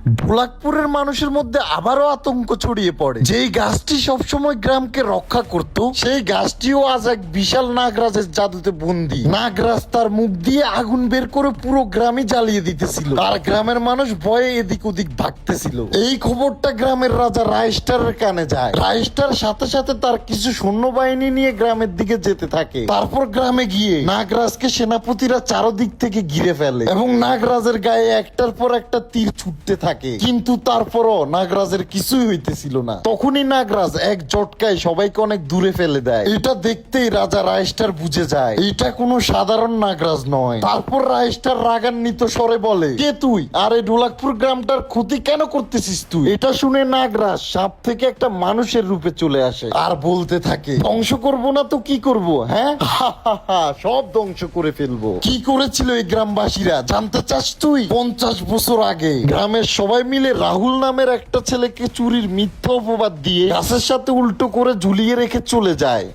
ঢোলাকপুরের মানুষের মধ্যে আবারও আতঙ্ক ছড়িয়ে পড়ে। যেই গাছটি সবসময় গ্রামকে রক্ষা করত, সেই গাছটিও আজ এক বিশাল নাগরাজের জাদুতে বন্দী। নাগরাজ তার মুখ দিয়ে আগুন বের করে পুরো গ্রামে জ্বালিয়ে দিতেছিল, আর গ্রামের মানুষ ভয়ে এদিক ওদিক ভাগতেছিল। এই খবরটা গ্রামের রাজা রাইস্টারের কানে যায়। রাইস্টার সাথে সাথে তার কিছু সৈন্যবাহিনী নিয়ে গ্রামের দিকে যেতে থাকে। তারপর গ্রামে গিয়ে নাগরাজকে সেনাপতিরা চারদিক থেকে ঘিরে ফেলে এবং নাগরাজের গায়ে একটার পর একটা তীর ছুটতে থাকে। কিন্তু তারপরও নাগরাজের কিছুই হইতেছিল না। তখনই নাগরাজ এক জটকায় সবাইকে অনেক দূরে ফেলে দেয়। এটা দেখতেই রাজা রাইস্টার বুঝে যায় এটা কোনো সাধারণ নাগরাজ নয়। তারপর রাইস্টার রাগান্বিত স্বরে বলে, কে তুই? আরে ঢোলাকপুর গ্রামটার ক্ষতি কেন করতেছিস তুই? এটা শুনে নাগরাজ সাপ থেকে একটা মানুষের রূপে চলে আসে আর বলতে থাকে, ধ্বংস করবো না তো কি করব? হ্যাঁ, সব ধ্বংস করে ফেলবো। কি করেছিল এই গ্রামবাসীরা জানতে চাস তুই? 50 বছর আগে গ্রামের সবাই মিলে রাহুল নামের একটা ছেলেকে চুরির মিথ্যা অপবাদ দিয়ে গাছের সাথে উল্টো করে ঝুলিয়ে রেখে চলে যায়।